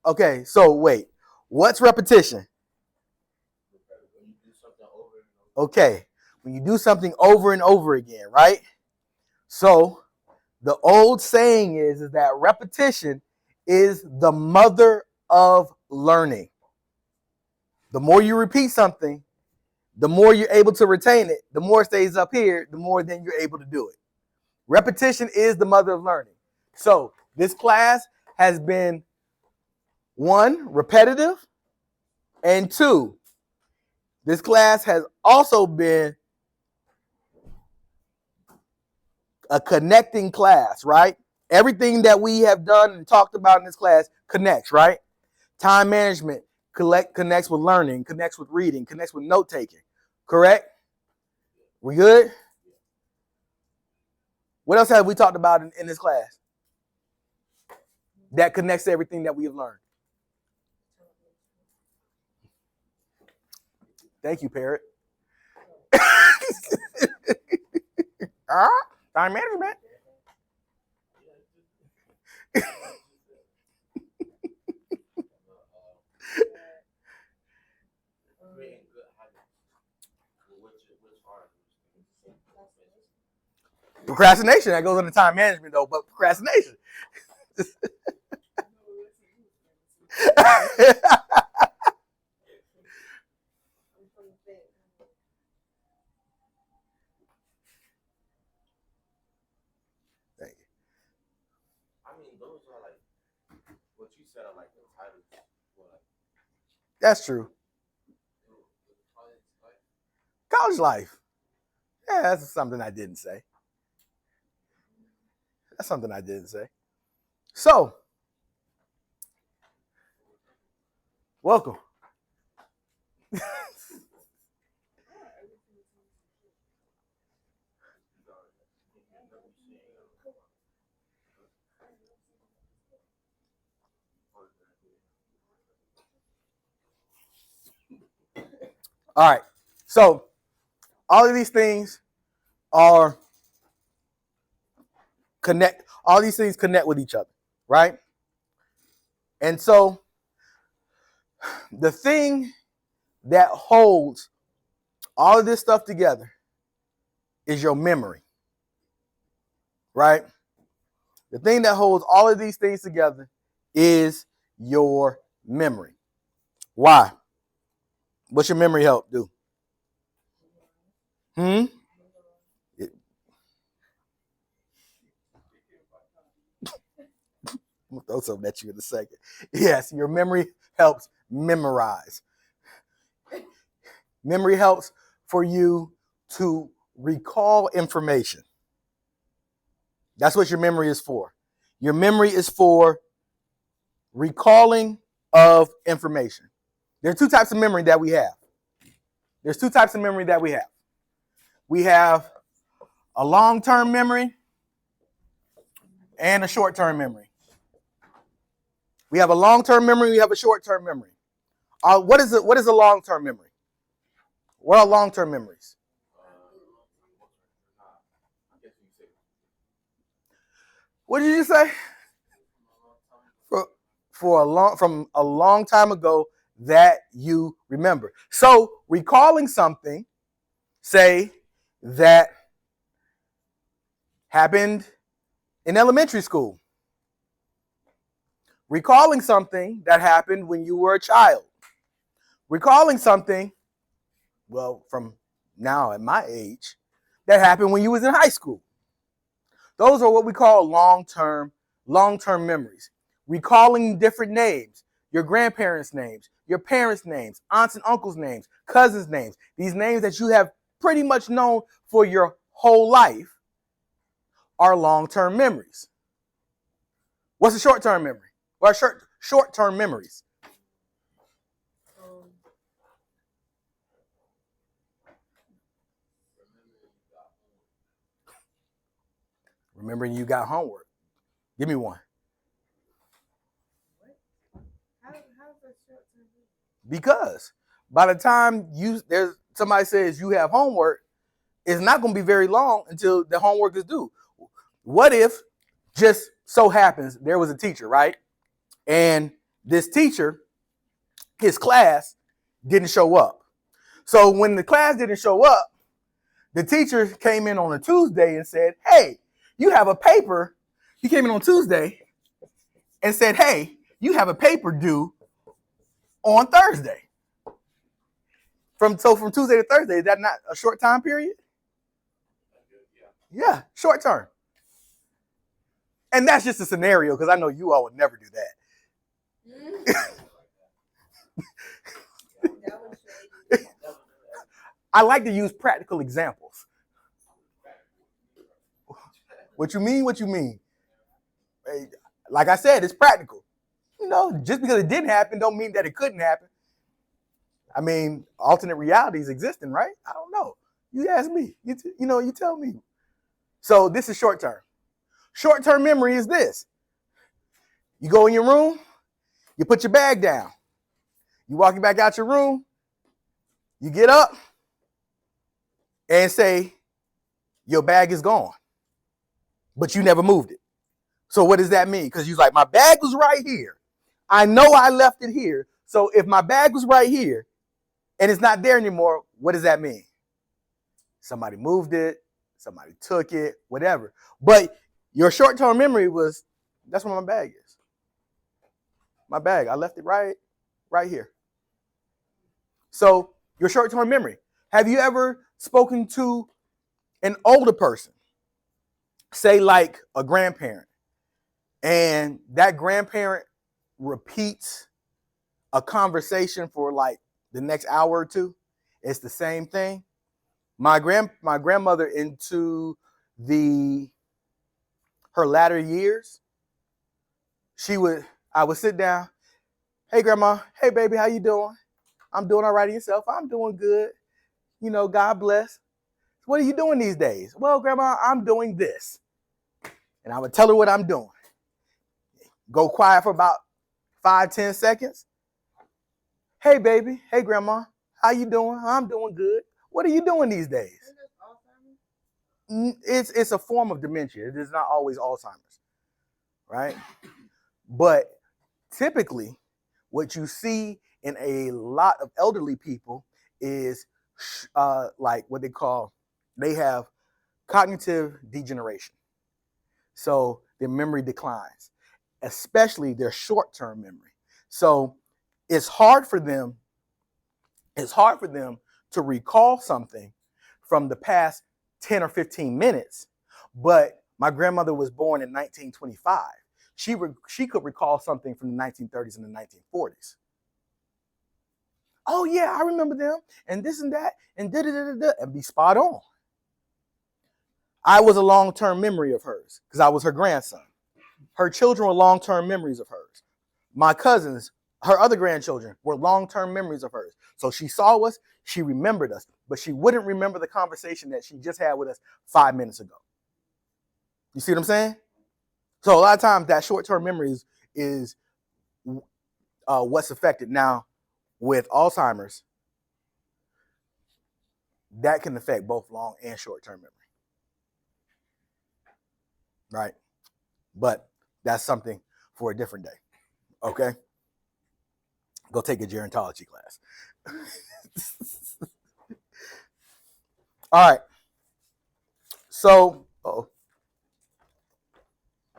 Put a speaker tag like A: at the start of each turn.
A: Okay, so wait. What's repetition? Okay, when you do something over and over again, right? So the old saying is that repetition is the mother of learning. The more you repeat something, the more you're able to retain it, the more it stays up here, the more then you're able to do it. Repetition is the mother of learning. So this class has been, one, repetitive, and two, this class has also been a connecting class, right? Everything that we have done and talked about in this class connects, right? Time management connects with learning, connects with reading, connects with note taking. Correct? We good? What else have we talked about in this class that connects to everything that we have learned? Thank you, Parrot. Time management. Procrastination, that goes under time management though, but procrastination. Thank you.
B: I mean, those are like what you said are like the titles.
A: That's true. College life. Yeah, that's something I didn't say. That's something I didn't say. So, welcome. All right. So, all of these things are connect. All these things connect with each other, right? And so, the thing that holds all of this stuff together is your memory, right? The thing that holds all of these things together is your memory. Why? What's your memory help do? I'm gonna throw something at you in a second. Yes, your memory helps memorize. Memory helps for you to recall information. That's what your memory is for. Your memory is for recalling of information. There are two types of memory that we have. There's two types of memory that we have. We have a long-term memory and a short-term memory. We have a long-term memory, we have a short-term memory. What is a long-term memory? What are long-term memories? What did you say? From a long time ago that you remember. So recalling something, say, that happened in elementary school. Recalling something that happened when you were a child. Recalling something, well, from now at my age, that happened when you was in high school. Those are what we call long-term memories. Recalling different names, your grandparents' names, your parents' names, aunts and uncles' names, cousins' names, these names that you have pretty much known for your whole life are long-term memories. What's a short-term memory? What are short-term memories? Remembering you got homework. Give me one. Because by the time somebody says you have homework, it's not going to be very long until the homework is due. What if just so happens there was a teacher, right? And this teacher, his class didn't show up. So when the class didn't show up, the teacher came in on a Tuesday and said, hey, you have a paper. He came in on Tuesday and said, hey, you have a paper due on Thursday. From Tuesday to Thursday, is that not a short time period? Yeah, short term. And that's just a scenario because I know you all would never do that. I like to use practical examples. What you mean? What you mean? Like I said, it's practical. You know, just because it didn't happen don't mean that it couldn't happen. I mean, alternate realities existing, right? I don't know. You ask me. You tell me. So this is short term. Short-term memory is this. You go in your room, you put your bag down. You walk back out your room, you get up and say, your bag is gone. But you never moved it. So what does that mean? Because you're like, my bag was right here. I know I left it here. So if my bag was right here and it's not there anymore, what does that mean? Somebody moved it, somebody took it, whatever. But your short-term memory was, that's where my bag is. My bag, I left it right here. So your short-term memory. Have you ever spoken to an older person, say like a grandparent, and that grandparent repeats a conversation for like the next hour or two? It's the same thing. My grandmother into her latter years, I would sit down. Hey, grandma. Hey, baby, how you doing? I'm doing all right. Yourself? I'm doing good. You know, God bless. What are you doing these days? Well, grandma, I'm doing this. And I would tell her what I'm doing. Go quiet for about 5-10 seconds. Hey, baby. Hey, grandma. How you doing? I'm doing good. What are you doing these days? It's a form of dementia. It is not always Alzheimer's, right? But typically, what you see in a lot of elderly people is like what they have cognitive degeneration. So their memory declines, especially their short-term memory. So it's hard for them to recall something from the past 10 or 15 minutes, but my grandmother was born in 1925. She could recall something from the 1930s and the 1940s. Oh yeah, I remember them, and this and that, and da-da-da-da-da, and be spot on. I was a long-term memory of hers because I was her grandson. Her children were long-term memories of hers. My cousins, her other grandchildren, were long-term memories of hers. So she saw us, she remembered us, but she wouldn't remember the conversation that she just had with us 5 minutes ago. You see what I'm saying? So a lot of times that short-term memory is what's affected. Now, with Alzheimer's, that can affect both long and short-term memory. Right? But that's something for a different day. Okay? Go take a gerontology class. All right. So,